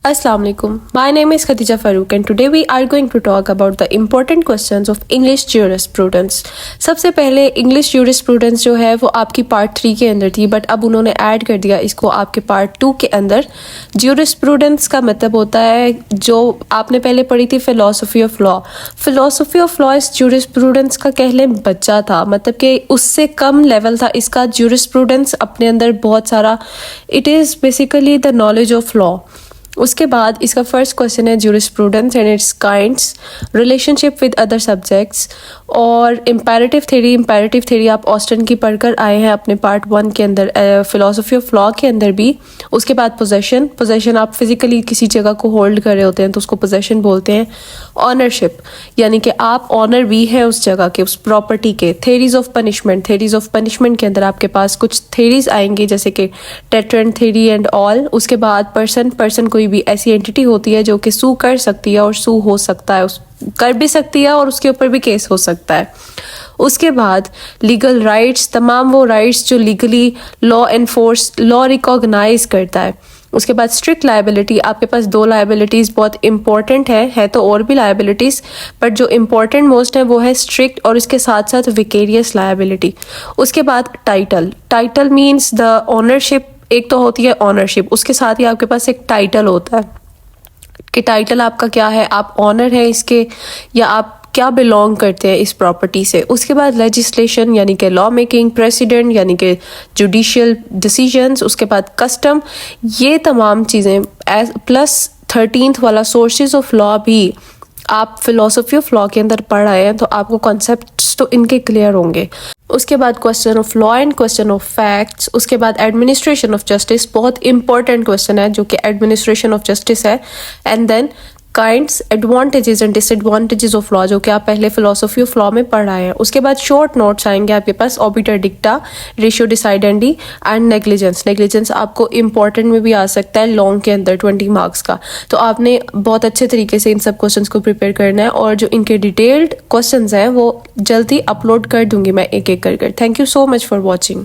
Assalamu alaikum. My name is Khadija Farooq and today we are going to talk about the important questions of English jurisprudence. सबसे पहले English jurisprudence जो है वो आपकी part 3 के अंदर थी, बट अब उन्होंने ऐड कर दिया इसको आपके पार्ट 2 के अंदर। jurisprudence का मतलब होता है जो आपने पहले पढ़ी थी philosophy of law. philosophy of law इस jurisprudence का कह लें बच्चा था, मतलब कि उससे कम लेवल था इसका। jurisprudence अपने अंदर बहुत सारा, it is basically the knowledge of law. उसके बाद इसका फर्स्ट क्वेश्चन है jurisprudence and it's kinds, relationship with other subjects और इम्पेरेटिव थ्योरी आप ऑस्टन की पढ़कर आए हैं अपने पार्ट 1 के अंदर, फिलोसफी ऑफ लॉ के अंदर भी। उसके बाद पोजेशन आप फिजिकली किसी जगह को होल्ड कर रहे होते हैं तो उसको पोजेशन बोलते हैं। ऑनरशिप यानी कि आप ऑनर भी हैं उस जगह के, उस प्रॉपर्टी के। थेरीज ऑफ पनिशमेंट के अंदर आपके पास कुछ थेरीज आएंगी जैसे कि टेट्रेंट थेरी एंड ऑल। उसके बाद पर्सन कोई भी ऐसी एंटिटी होती है जो कि सू कर सकती है और सू हो सकता है, कर भी सकती है और उसके ऊपर भी केस हो सकता है। उसके बाद लीगल राइट्स, तमाम वो राइट्स जो लीगली लॉ रिकॉग्नाइज करता है। उसके बाद स्ट्रिक्ट लायबिलिटी, आपके पास 2 लायबिलिटीज़ बहुत इंपॉर्टेंट है तो और भी लायबिलिटीज़, बट जो इम्पोर्टेंट मोस्ट है वो है स्ट्रिक्ट और इसके साथ साथ विकेरियस लायबिलिटी। उसके बाद टाइटल मीन्स द ओनरशिप। एक तो होती है ऑनरशिप, उसके साथ ही आपके पास एक टाइटल होता है कि टाइटल आपका क्या है, आप ऑनर है इसके या आप क्या बिलोंग करते हैं इस प्रॉपर्टी से। उसके बाद लेजिस्लेशन यानी कि लॉ मेकिंग, प्रेसिडेंट यानी कि जुडिशियल डिसीजंस। उसके बाद कस्टम, ये तमाम चीज़ें प्लस 13th वाला सोर्सेज ऑफ लॉ भी आप फिलोसफी ऑफ लॉ के अंदर पढ़ आए हैं तो आपको कॉन्सेप्ट्स तो इनके क्लियर होंगे। उसके बाद question of law and question of facts. उसके बाद एडमिनिस्ट्रेशन ऑफ जस्टिस, बहुत इंपॉर्टेंट क्वेश्चन है जो कि एडमिनिस्ट्रेशन ऑफ जस्टिस है। And then kinds, advantages and disadvantages of law जो कि आप पहले फिलोसफी ऑफ लॉ में पढ़ आए हैं। उसके बाद शॉर्ट नोट्स आएंगे आपके पास, ऑबिटर डिक्टा, रेशियो डिसाइडेंडी एंड नेग्लिजेंस आपको इंपॉर्टेंट में भी आ सकता है लॉन्ग के अंदर 20 मार्क्स का। तो आपने बहुत अच्छे तरीके से इन सब क्वेश्चंस को प्रिपेयर करना है और जो इनके डिटेल्ड क्वेश्चंस हैं वो जल्दी अपलोड कर दूंगी मैं एक एक कर। Thank you so much for watching.